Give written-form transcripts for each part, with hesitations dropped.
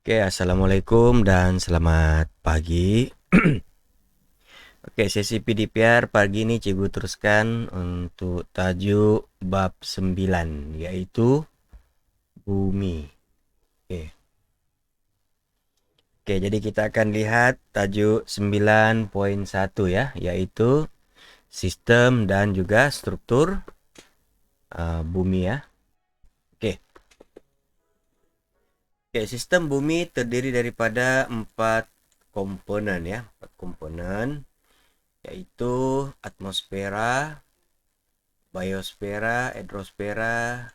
Oke, assalamualaikum dan selamat pagi. Oke, sesi PDPR pagi ini Cikgu teruskan untuk tajuk bab 9, yaitu bumi. Oke. Oke, jadi kita akan lihat tajuk 9.1 ya, yaitu sistem dan juga struktur bumi ya. Oke. Oke, sistem bumi terdiri daripada 4 komponen ya, 4 komponen, yaitu atmosfera, biosfera, hidrosfera,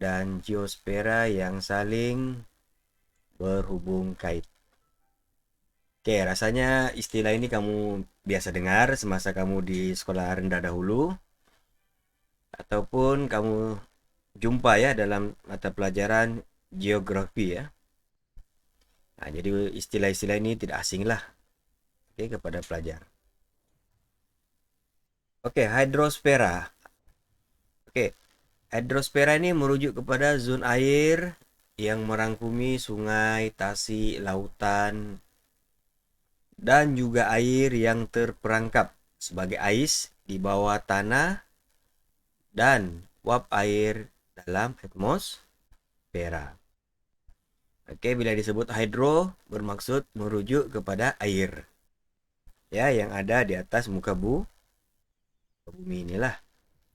dan geosfera yang saling berhubung kait. Oke, rasanya istilah ini kamu biasa dengar semasa kamu di sekolah rendah dahulu, ataupun kamu jumpa ya dalam mata pelajaran geografi ya. Nah, jadi istilah-istilah ini tidak asing lah, oke, kepada pelajar. Oke, hidrosfera. Oke, hidrosfera ini merujuk kepada zona air yang merangkumi sungai, tasik, lautan, dan juga air yang terperangkap sebagai ais di bawah tanah dan uap air dalam atmosfera. Oke, bila disebut hidro bermaksud merujuk kepada air ya yang ada di atas muka bumi inilah.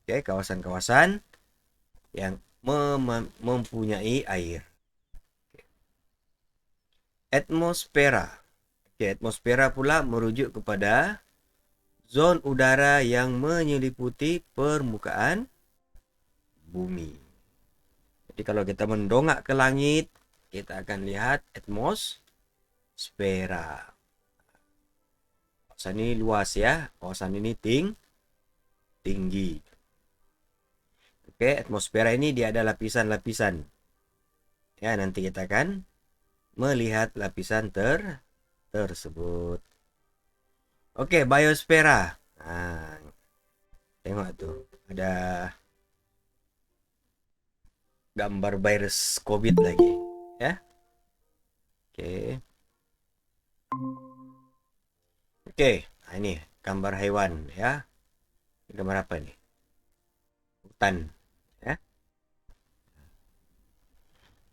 Oke, kawasan-kawasan yang mempunyai air. Atmosfera. Oke, atmosfera pula merujuk kepada zon udara yang menyeliputi permukaan bumi. Jadi kalau kita mendongak ke langit, kita akan lihat atmosfera. Kawasan ini luas ya, kawasan ini tinggi. Oke, atmosfera ini dia ada lapisan-lapisan. Ya, nanti kita akan melihat lapisan tersebut. Oke, biosfera. Nah, tengok tuh, ada gambar virus COVID lagi, ya. Oke. Oke, nah ini gambar hewan ya. Gambar apa nih? Hutan, ya.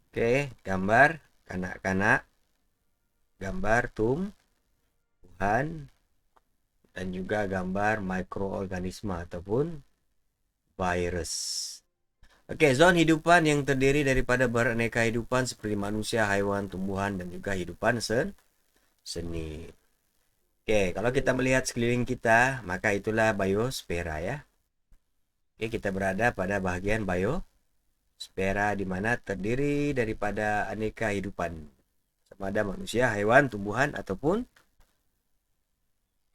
Oke, gambar kanak-kanak, gambar tumbuhan, dan juga gambar mikroorganisme ataupun virus. Oke, zon hidupan yang terdiri daripada beraneka hidupan seperti manusia, haiwan, tumbuhan, dan juga hidupan seni. Oke, kalau kita melihat sekeliling kita, maka itulah biosfera ya. Oke, kita berada pada bagian biosfera di mana terdiri daripada aneka hidupan. Sama ada manusia, hewan, tumbuhan, ataupun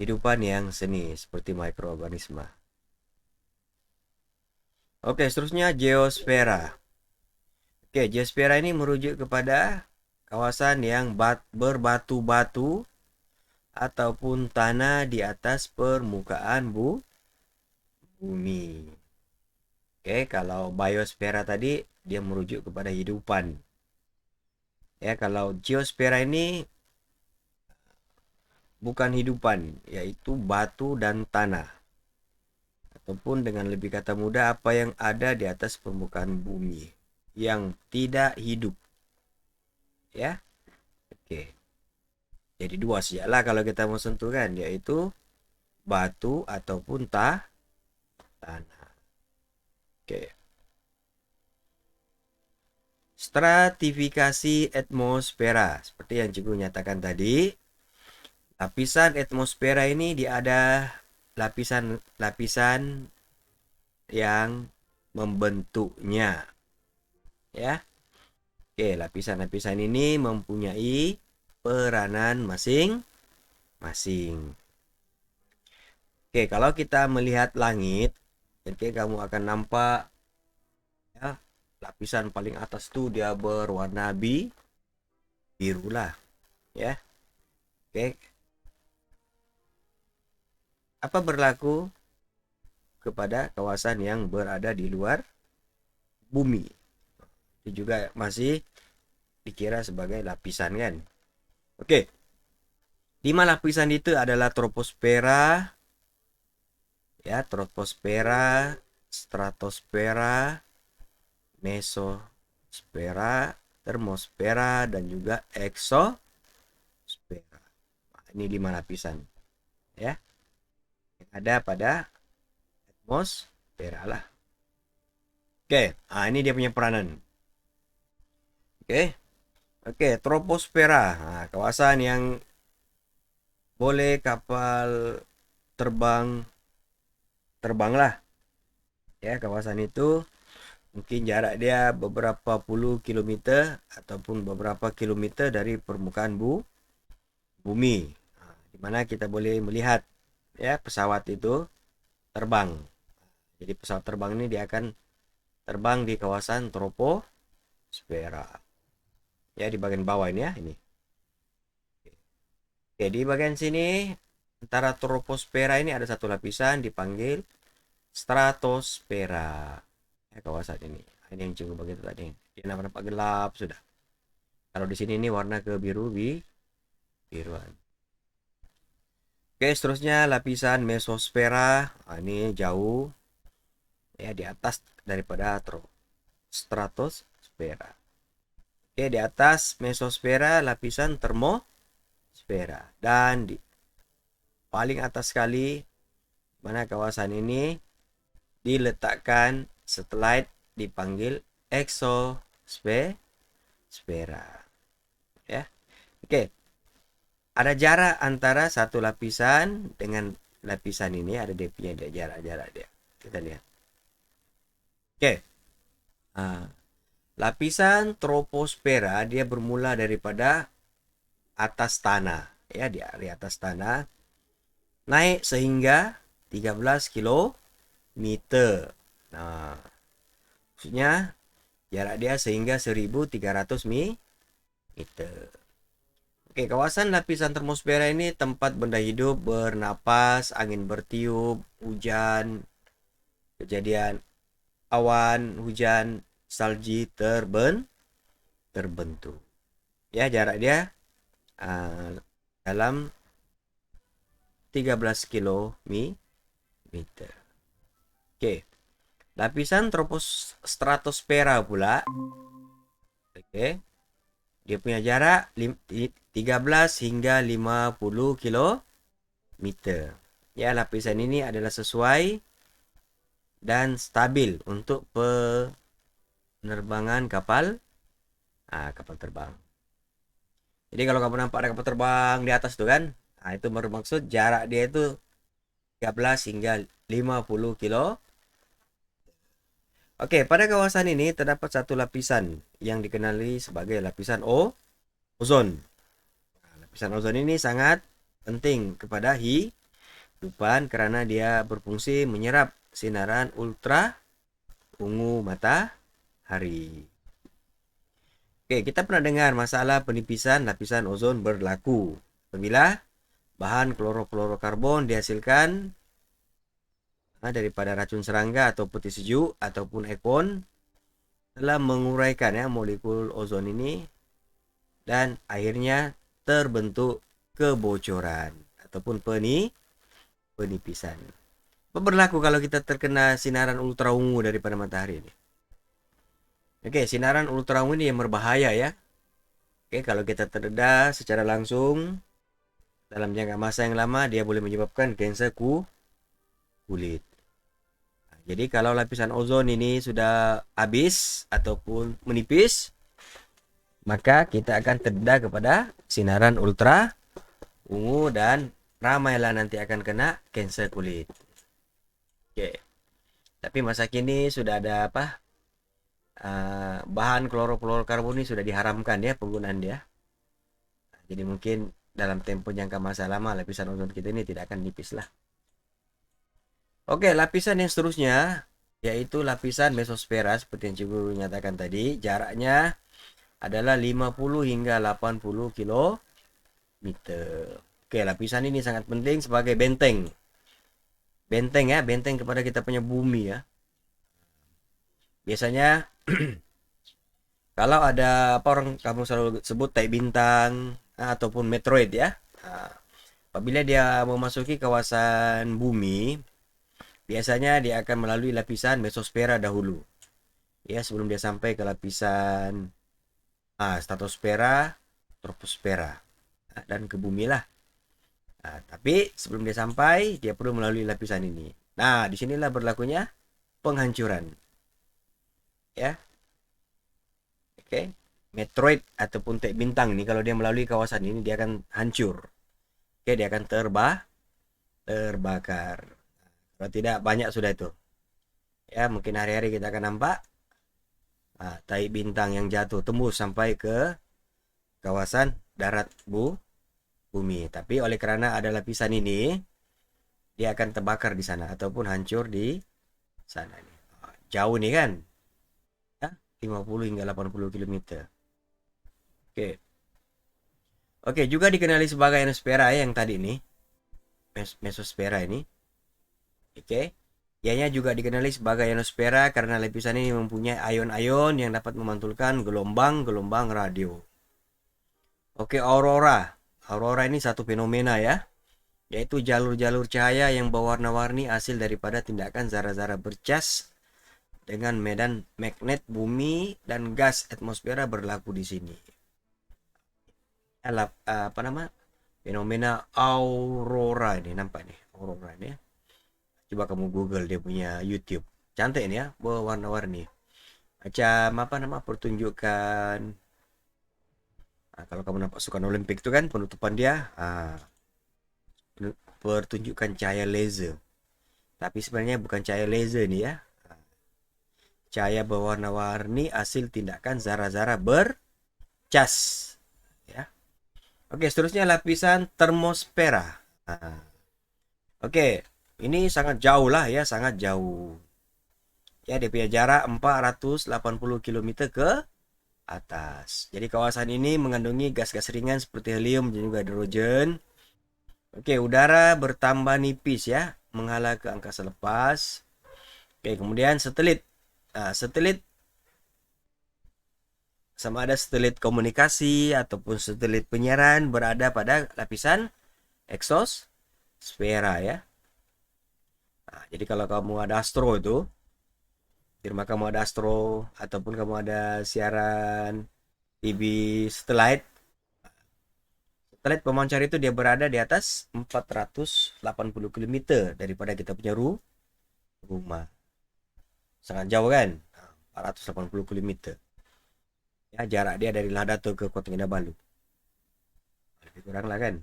hidupan yang seni seperti mikroorganisme. Oke, seterusnya geosfera. Oke, geosfera ini merujuk kepada kawasan yang berbatu-batu ataupun tanah di atas permukaan bumi. Oke, kalau biosfera tadi dia merujuk kepada hidupan. Ya, kalau geosfera ini bukan hidupan, yaitu batu dan tanah. Ataupun dengan lebih kata mudah, apa yang ada di atas permukaan bumi yang tidak hidup. Ya, oke. Jadi dua sajalah kalau kita mau sentuh kan, yaitu batu ataupun tanah. Oke. Stratifikasi atmosfera. Seperti yang cikgu nyatakan tadi, lapisan atmosfera ini dia ada lapisan-lapisan yang membentuknya. Ya. Oke, lapisan-lapisan ini mempunyai peranan masing-masing. Oke, kalau kita melihat langit, oke, kamu akan nampak ya, lapisan paling atas tuh dia berwarna biru lah, ya. Oke, apa berlaku kepada kawasan yang berada di luar bumi? Itu juga masih dikira sebagai lapisan kan. Oke. 5 lapisan itu adalah troposfera, ya, troposfera, stratosfera, mesosfera, termosfera, dan juga eksosfera. Nah, ini 5 lapisan, ya, yang ada pada atmosfera lah. Oke, ini dia punya peranan. Oke, troposfera, kawasan yang boleh kapal terbanglah, ya. Kawasan itu mungkin jarak dia beberapa puluh kilometer ataupun beberapa kilometer dari permukaan bumi, di mana kita boleh melihat, ya, pesawat itu terbang. Jadi pesawat terbang ini dia akan terbang di kawasan troposfera, ya, di bagian bawah ini, ya, ini. Oke, di bagian sini antara troposfera ini ada satu lapisan dipanggil stratosfera, ya, kawasan ini. Ini yang cukup begitu tadi. Dia nampak gelap sudah. Kalau di sini ini warna biruan. Oke, seterusnya lapisan mesosfera. Ini jauh, ya, di atas daripada stratosfera. Oke, di atas mesosfera lapisan termosfera, dan di paling atas sekali mana kawasan ini diletakkan satelit dipanggil eksosfera, ya. Oke, ada jarak antara satu lapisan dengan lapisan ini, ada dia punya jarak dia. Kita lihat. Oke. Lapisan troposfera dia bermula daripada atas tanah, ya, di atas tanah, naik sehingga 13 kilometer. Nah, maksudnya jarak dia sehingga 1300 meter. Oke, kawasan lapisan termosfera ini tempat benda hidup bernapas, angin bertiup, hujan, kejadian awan, hujan, salji terbentuk. Ya, jarak dia dalam 13 kilometer. Oke. Lapisan stratosfera pula. Oke. Dia punya jarak 13 hingga 50 kilometer. Ya, lapisan ini adalah sesuai dan stabil untuk penerbangan kapal terbang. Jadi kalau kamu nampak ada kapal terbang di atas tuh kan, itu bermaksud jarak dia itu 13 hingga 50 kilo. Oke, pada kawasan ini terdapat satu lapisan yang dikenali sebagai lapisan ozon. Lapisan ozon ini sangat penting kepada kehidupan karena dia berfungsi menyerap sinaran ultra ungu matahari. Oke, kita pernah dengar masalah penipisan lapisan ozon berlaku apabila bahan klorofluorokarbon dihasilkan daripada racun serangga atau putih sejuk ataupun ekon telah menguraikan, ya, molekul ozon ini, dan akhirnya terbentuk kebocoran ataupun penipisan. Apa berlaku kalau kita terkena sinaran ultra ungu daripada matahari ini? Oke, sinaran ultra ungu ini yang berbahaya, ya. Oke, kalau kita terdedah secara langsung dalam jangka masa yang lama, dia boleh menyebabkan kanser kulit. Jadi kalau lapisan ozon ini sudah habis ataupun menipis, maka kita akan terdedah kepada sinaran ultra ungu dan ramailah nanti akan kena kanser kulit. Oke. Tapi masa kini sudah ada bahan klorofluorokarbon ini sudah diharamkan, ya, penggunaan dia. Jadi mungkin dalam tempo jangka masa lama lapisan ozon kita ini tidak akan nipis lah. Oke, lapisan yang seterusnya yaitu lapisan mesosfera seperti yang cikgu nyatakan tadi. Jaraknya adalah 50 hingga 80 kilometer. Oke, lapisan ini sangat penting sebagai benteng. Benteng, ya, benteng kepada kita punya bumi, ya. Biasanya Kalau ada apa orang kamu selalu sebut tai bintang ataupun meteoroid ya. Nah, apabila dia memasuki kawasan bumi, biasanya dia akan melalui lapisan mesosfera dahulu. Ya, sebelum dia sampai ke lapisan stratosfera, troposfera, dan ke bumi lah. Nah, tapi sebelum dia sampai, dia perlu melalui lapisan ini. Nah, disinilah berlakunya penghancuran. Ya, oke. Meteoroid ataupun tai bintang nih, kalau dia melalui kawasan ini, dia akan hancur. Oke, dia akan terbakar. Kalau tidak, banyak sudah itu. Ya, mungkin hari-hari kita akan nampak tai bintang yang jatuh tembus sampai ke kawasan darat bumi. Tapi oleh karena ada lapisan ini, dia akan terbakar di sana ataupun hancur di sana nih. Jauh nih kan? Ya, 50 hingga 80 kilometer. Oke. Oke, juga dikenali sebagai ionosfera ya, yang tadi nih. Mesosfera ini. Oke. Ianya juga dikenali sebagai ionosfera karena lapisan ini mempunyai ion-ion yang dapat memantulkan gelombang-gelombang radio. Oke, aurora. Aurora ini satu fenomena ya, yaitu jalur-jalur cahaya yang berwarna-warni hasil daripada tindakan zara-zara bercas dengan medan magnet bumi dan gas atmosfera berlaku di sini. Apa nama? Fenomena aurora ini nampak nih, aurora ini ya. Coba kamu Google dia punya YouTube. Cantik ini ya, berwarna-warni. Macam apa nama pertunjukan. Kalau kamu nampak sukan Olimpik itu kan penutupan dia pertunjukan cahaya laser. Tapi sebenarnya bukan cahaya laser nih ya. Cahaya berwarna-warni hasil tindakan zara-zara bercas. Ya. Oke, seterusnya lapisan termosfera. Oke, ini sangat jauh lah ya, sangat jauh. Ya, dia punya jarak 480 km ke atas. Jadi kawasan ini mengandungi gas-gas ringan seperti helium dan juga hidrogen. Oke, udara bertambah nipis ya, menghala ke angkasa lepas. Oke, kemudian satelit. Satelit sama ada satelit komunikasi ataupun satelit penyiaran berada pada lapisan eksosfera ya. Jadi kalau kamu ada astro itu, di rumah kamu ada astro ataupun kamu ada siaran TV satelit, satelit pemancar itu dia berada di atas 480 km daripada kita punya rumah. Sangat jauh kan? 480 km. Ya, jarak dia dari Lahadato ke Kota Kinabalu. Lebih kurang lah kan?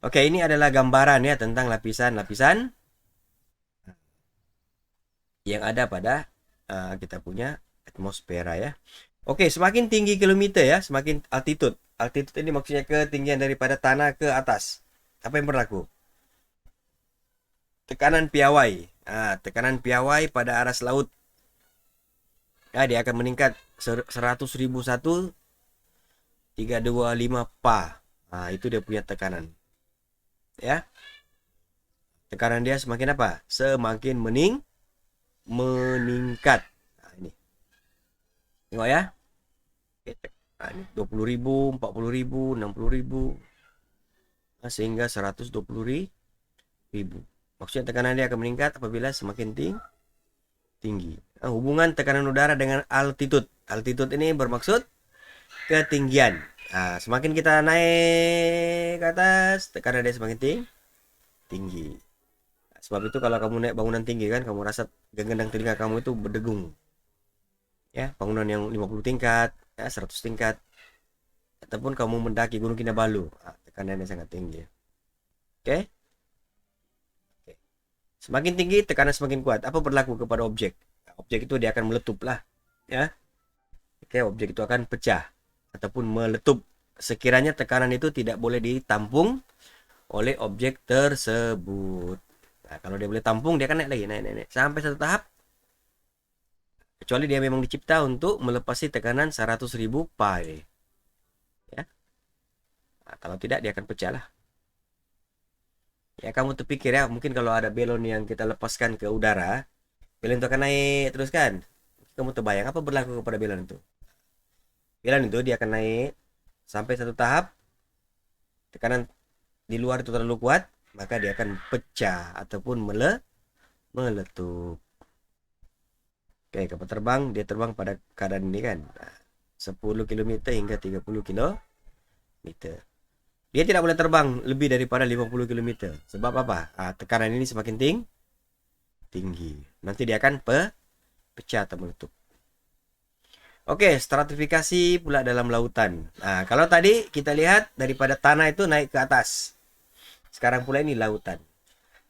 Oke, ini adalah gambaran ya tentang lapisan-lapisan yang ada pada kita punya atmosfera ya. Oke, semakin tinggi kilometer ya, semakin altitude. Altitude ini maksudnya ketinggian daripada tanah ke atas. Apa yang berlaku? Tekanan piawai. Tekanan piawai pada aras laut. Ya, dia akan meningkat 100.001 325 Pa. Itu dia punya tekanan. Ya. Tekanan dia semakin apa? Semakin meningkat. Ini. Tengok ya. Ini 20.000, 40.000, 60.000. Sehingga 120.000. Maksudnya tekanan dia akan meningkat apabila semakin tinggi. Hubungan tekanan udara dengan altitude. Altitude ini bermaksud ketinggian. Semakin kita naik ke atas, tekanan dia semakin tinggi. Sebab itu kalau kamu naik bangunan tinggi kan, kamu rasa genggam telinga kamu itu berdegung. Ya, bangunan yang 50 tingkat, ya 100 tingkat. Ataupun kamu mendaki Gunung Kinabalu, tekanannya sangat tinggi. Oke? Semakin tinggi, tekanan semakin kuat. Apa berlaku kepada objek? Objek itu dia akan meletup lah. Ya. Oke, objek itu akan pecah. Ataupun meletup. Sekiranya tekanan itu tidak boleh ditampung oleh objek tersebut. Kalau dia boleh tampung, dia akan naik lagi. Naik. Sampai satu tahap. Kecuali dia memang dicipta untuk melepasi tekanan 100.000 Pa. Ya. Kalau tidak, dia akan pecah lah. Ya, kamu terpikir ya, mungkin kalau ada balon yang kita lepaskan ke udara, balon itu akan naik terus kan. kamu terbayang apa berlaku kepada balon itu? Balon itu dia akan naik sampai satu tahap, tekanan di luar itu terlalu kuat, maka dia akan pecah ataupun meletup. Oke, kapal terbang dia terbang pada keadaan ini kan. 10 km hingga 30 km. Dia tidak boleh terbang lebih daripada 50 km. Sebab apa? Tekanan ini semakin tinggi. Nanti dia akan pecah atau meletup. Oke, stratifikasi pula dalam lautan. Nah, kalau tadi kita lihat daripada tanah itu naik ke atas. Sekarang pula ini lautan.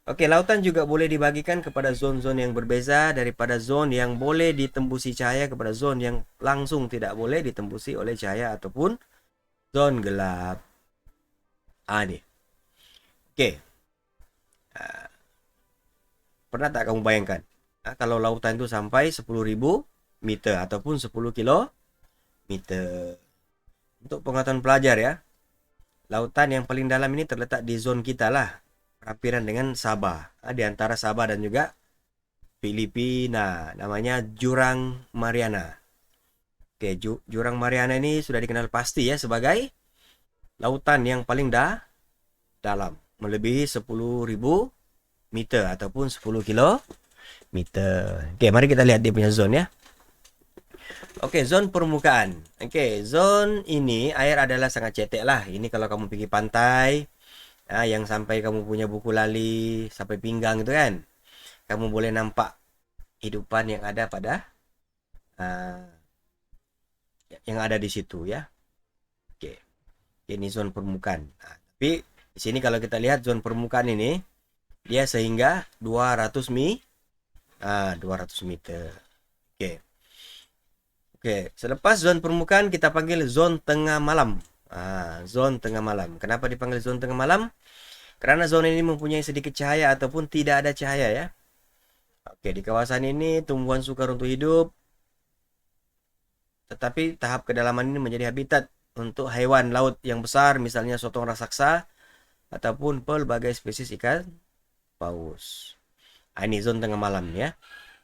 Oke, lautan juga boleh dibagikan kepada zon-zon yang berbeza, daripada zon yang boleh ditembusi cahaya kepada zon yang langsung tidak boleh ditembusi oleh cahaya ataupun zon gelap. Nih. Oke. Pernah tak kamu bayangkan? Kalau lautan itu sampai 10.000 meter ataupun 10 kilometer. Untuk pengetahuan pelajar ya, lautan yang paling dalam ini terletak di zon kita lah, rampiran dengan Sabah, di antara Sabah dan juga Filipina, namanya Jurang Mariana. Oke, Jurang Mariana ini sudah dikenal pasti ya sebagai lautan yang paling dalam, melebihi 10.000 meter ataupun 10 kilometer. Oke, mari kita lihat dia punya zone ya. Oke, zon permukaan. Oke, zon ini air adalah sangat cetek lah. Ini kalau kamu pergi pantai, yang sampai kamu punya buku lali sampai pinggang itu kan, kamu boleh nampak hidupan yang ada pada yang ada di situ ya. Oke, ini zon permukaan. Tapi di sini kalau kita lihat zon permukaan ini, dia sehingga 200 meter. Oke. Oke, selepas zon permukaan kita panggil zon tengah malam. Zon tengah malam. Kenapa dipanggil zon tengah malam? Karena zona ini mempunyai sedikit cahaya ataupun tidak ada cahaya ya. Oke, di kawasan ini tumbuhan sukar untuk hidup. Tetapi tahap kedalaman ini menjadi habitat untuk hewan laut yang besar, misalnya sotong raksasa ataupun pelbagai spesies ikan paus. Ini zon tengah malam ya.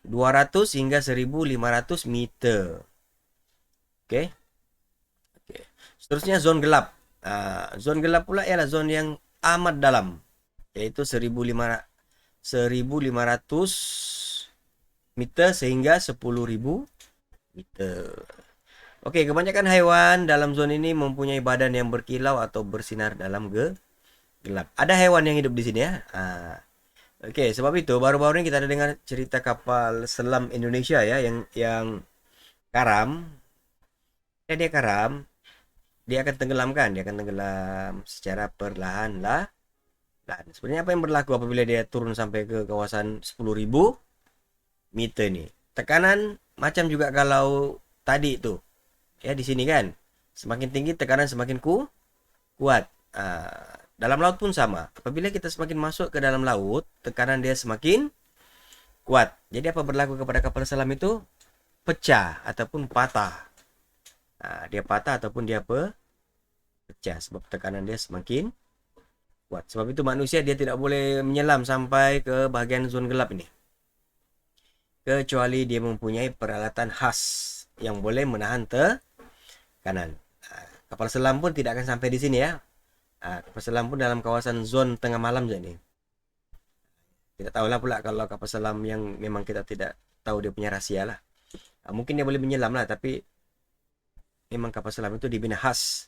200 hingga 1.500 meter. Oke. Seterusnya zon gelap. Zon gelap pula ialah zon yang amat dalam, yaitu 1.500 meter sehingga 10.000 meter. Oke, kebanyakan hewan dalam zon ini mempunyai badan yang berkilau atau bersinar dalam gelap. Ada hewan yang hidup di sini ya. Oke, sebab itu baru-baru ini kita ada dengar cerita kapal selam Indonesia ya yang karam. Dia karam, dia akan tenggelam secara perlahan lah. Sebenarnya apa yang berlaku apabila dia turun sampai ke kawasan 10.000 meter nih? Tekanan macam juga kalau tadi itu. Ya di sini kan, semakin tinggi tekanan semakin kuat. Dalam laut pun sama. Apabila kita semakin masuk ke dalam laut, tekanan dia semakin kuat. Jadi apa berlaku kepada kapal selam itu? Pecah ataupun patah. Dia patah ataupun dia pecah sebab tekanan dia semakin kuat. Sebab itu manusia dia tidak boleh menyelam sampai ke bagian zon gelap ini, kecuali dia mempunyai peralatan khas yang boleh menahan tekanan. Kapal selam pun tidak akan sampai di sini ya. Kapal selam pun dalam kawasan zon tengah malam jadi. Tidak tahulah pula kalau kapal selam yang memang kita tidak tahu dia punya rahasia lah. Mungkin dia boleh menyelam lah, tapi memang kapal selam itu dibina khas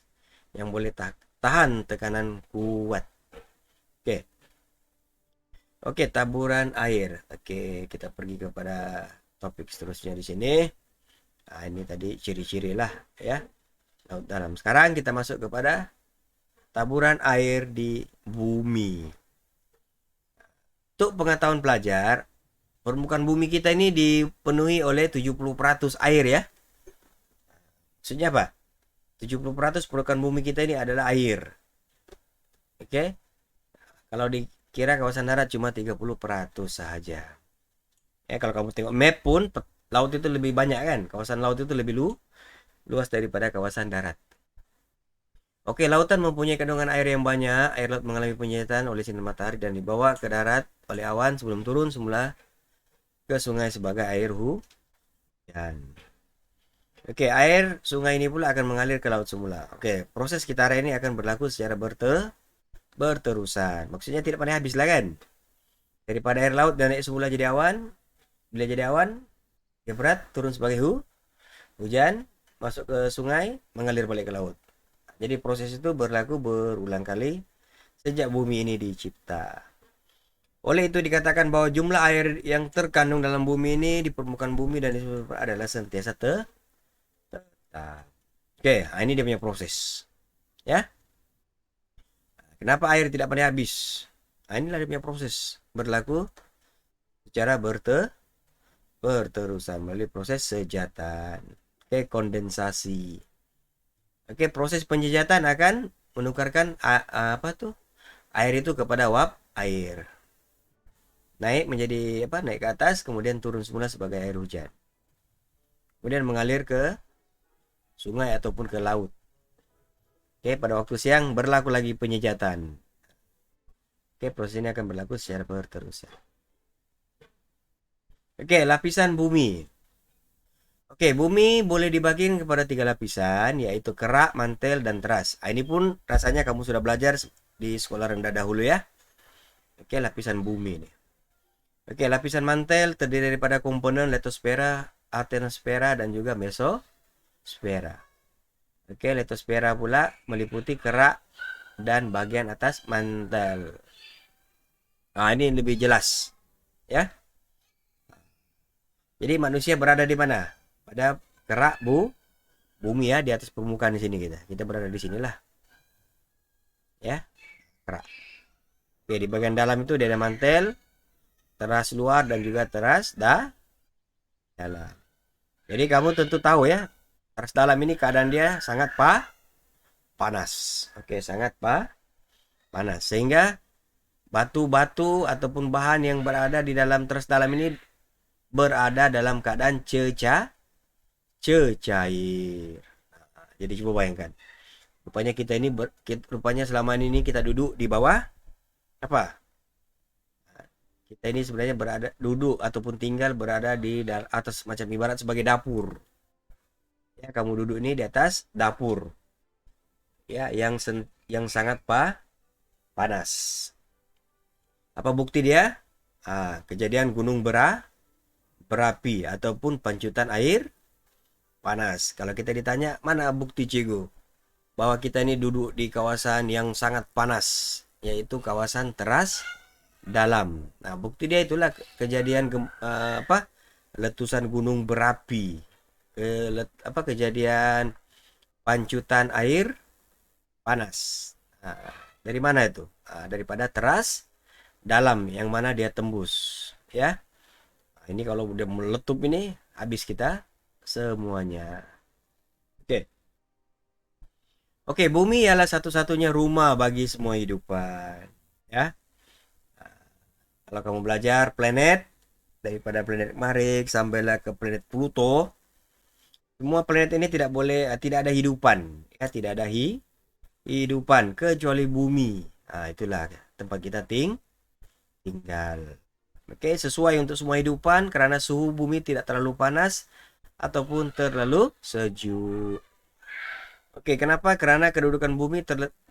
yang boleh tahan tekanan kuat. Oke, taburan air. Oke, kita pergi kepada topik seterusnya di sini. Ini tadi ciri-ciri lah ya laut dalam. Sekarang kita masuk kepada taburan air di bumi. Untuk pengetahuan pelajar, permukaan bumi kita ini dipenuhi oleh 70% air ya. Maksudnya apa? 70% permukaan bumi kita ini adalah air. Oke. Kalau dikira kawasan darat cuma 30% saja. Ya, kalau kamu tengok map pun laut itu lebih banyak kan? Kawasan laut itu lebih luas daripada kawasan darat. Oke, lautan mempunyai kandungan air yang banyak. Air laut mengalami penyedotan oleh sinar matahari dan dibawa ke darat oleh awan sebelum turun semula ke sungai sebagai air Dan oke, air sungai ini pula akan mengalir ke laut semula. Oke, proses kitara ini akan berlaku secara berterusan. Maksudnya tidak pernah habis lah kan? Daripada air laut dan naik semula jadi awan, bila jadi awan, dia berat, turun sebagai hujan, masuk ke sungai, mengalir balik ke laut. Jadi proses itu berlaku berulang kali sejak bumi ini dicipta. Oleh itu dikatakan bahwa jumlah air yang terkandung dalam bumi ini di permukaan bumi dan di seluruh adalah sentiasa tetap. Oke, nah ini dia punya proses. Ya, kenapa air tidak pernah habis? Nah, inilah dia punya proses. Berlaku secara berterusan melalui proses sejatan. Oke, kondensasi. Oke, proses penjejatan akan menukarkan apa tuh? Air itu kepada uap air. Naik menjadi apa? Naik ke atas, kemudian turun semula sebagai air hujan. Kemudian mengalir ke sungai ataupun ke laut. Oke, pada waktu siang berlaku lagi penyejatan. Oke, proses ini akan berlaku secara berterusan. Oke, lapisan bumi. Oke, bumi boleh dibagi kepada 3 lapisan, yaitu kerak, mantel, dan teras. Ini pun rasanya kamu sudah belajar di sekolah rendah dahulu ya. Oke, lapisan bumi nih. Oke, lapisan mantel terdiri daripada komponen litosfera, asthenosfera, dan juga mesosfera. Oke, litosfera pula meliputi kerak dan bagian atas mantel. Nah, ini lebih jelas ya. Jadi manusia berada di mana? Pada kerak bumi ya, di atas permukaan di sini kita. Kita berada di sinilah. Ya, kerak. Oke, di bagian dalam itu ada mantel, teras luar dan juga teras dalam. Jadi kamu tentu tahu ya, teras dalam ini keadaan dia sangat panas. Oke, sangat panas. Sehingga batu-batu ataupun bahan yang berada di dalam teras dalam ini berada dalam keadaan cecair. Jadi coba bayangkan. Rupanya kita ini rupanya selama ini kita duduk di bawah apa? Kita ini sebenarnya berada duduk ataupun tinggal berada di atas macam ibarat sebagai dapur. Ya, kamu duduk ini di atas dapur. Ya, yang sangat panas. Apa bukti dia? Kejadian gunung berapi ataupun pancutan air panas. Kalau kita ditanya, mana bukti cikgu bahwa kita ini duduk di kawasan yang sangat panas, yaitu kawasan teras dalam. Nah, bukti dia itulah kejadian letusan gunung berapi. Kejadian pancutan air panas. Nah, dari mana itu? Daripada teras dalam yang mana dia tembus, ya. Nah, ini kalau udah meletup ini habis kita semuanya. Oke. Oke, bumi adalah satu-satunya rumah bagi semua hidupan, ya. Nah, kalau kamu belajar planet daripada planet Marikh sampailah ke planet Pluto, semua planet ini tidak ada hidupan, ya, tidak ada hidupan kecuali bumi. Nah, itulah tempat kita tinggal. Oke, sesuai untuk semua hidupan karena suhu bumi tidak terlalu panas ataupun terlalu sejuk. Oke, kenapa? Karena kedudukan bumi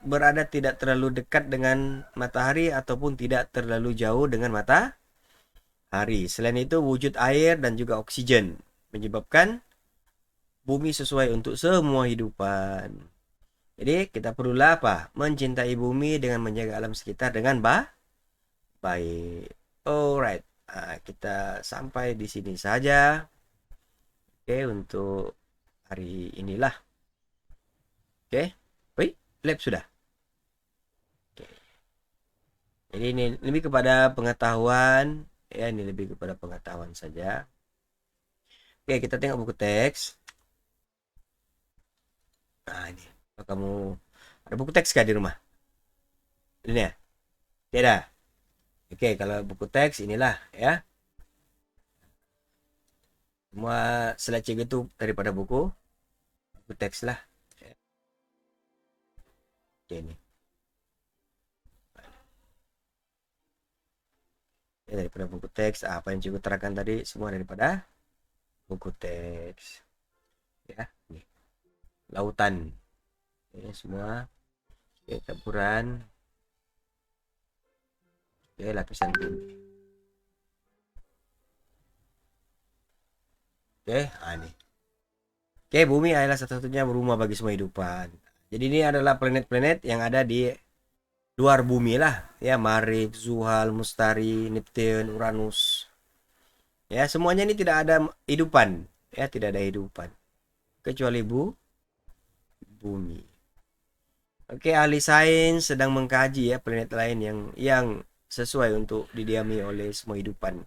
berada tidak terlalu dekat dengan matahari ataupun tidak terlalu jauh dengan matahari. Selain itu, wujud air dan juga oksigen menyebabkan bumi sesuai untuk semua hidupan. Jadi, kita perlulah apa? Mencintai bumi dengan menjaga alam sekitar dengan baik. Alright. Kita sampai di sini saja. Oke, untuk hari inilah. Oke. Wih, lab sudah. Oke. Jadi ini lebih kepada pengetahuan, ya, ini lebih kepada pengetahuan saja. Oke, kita tengok buku teks. Nah, ini. Kalau kamu ada buku teks kah di rumah? Ini ya? Tidak. Oke, kalau buku teks inilah ya. Semua slide cikgu itu daripada buku teks lah. Oke, ini. Ya, daripada buku teks, apa yang cikgu terangkan tadi semua daripada buku teks ya, nih lautan ini semua, oke, campuran, oke, lapisan bumi, oke, nih, oke, bumi adalah satu-satunya rumah bagi semua hidupan. Jadi ini adalah planet-planet yang ada di luar bumi lah ya, Marikh, Zuhal, Mustari, Neptune, Uranus. Ya, semuanya ini tidak ada hidupan, ya, tidak ada hidupan kecuali bumi. Oke, ahli sains sedang mengkaji ya planet lain yang sesuai untuk didiami oleh semua hidupan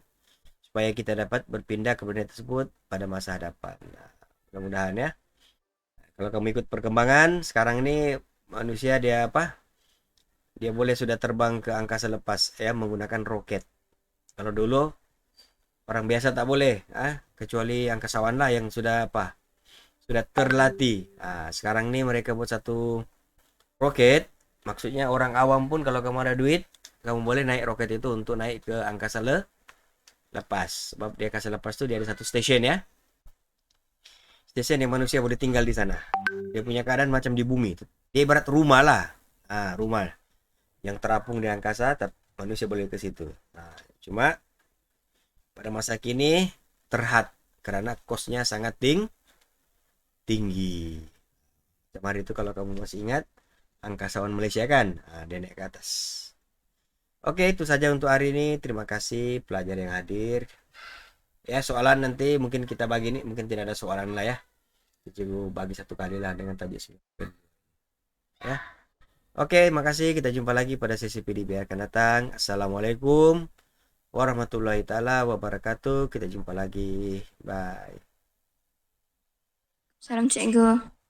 supaya kita dapat berpindah ke planet tersebut pada masa hadapan. Nah, mudah-mudahan ya. Kalau kamu ikut perkembangan sekarang ini manusia dia apa? Dia boleh sudah terbang ke angkasa lepas ya menggunakan roket. Kalau dulu orang biasa tak boleh, kecuali angkasawan lah yang sudah apa? Sudah terlatih. Nah, sekarang ini mereka buat satu roket, maksudnya orang awam pun kalau kamu ada duit, kamu boleh naik roket itu untuk naik ke angkasa lepas. Sebab di angkasa lepas itu dia ada satu stasiun ya. Stasiun yang manusia boleh tinggal di sana. Dia punya keadaan macam di bumi. Dia ibarat rumah lah. Rumah yang terapung di angkasa, tapi manusia boleh ke situ. Nah, cuma pada masa kini terhad karena kosnya sangat tinggi. Kemarin itu kalau kamu masih ingat, angkasawan Malaysia kan, dia naik ke atas. Oke, itu saja untuk hari ini. Terima kasih pelajar yang hadir. Ya, soalan nanti mungkin kita bagi ini, mungkin tidak ada soalan lah ya. Kita bagi satu kali lah dengan tajuk ya. Oke, makasih. Kita jumpa lagi pada sesi PDB akan datang. Assalamualaikum warahmatullahi taala wabarakatuh. Kita jumpa lagi. Bye. Salam cikgu.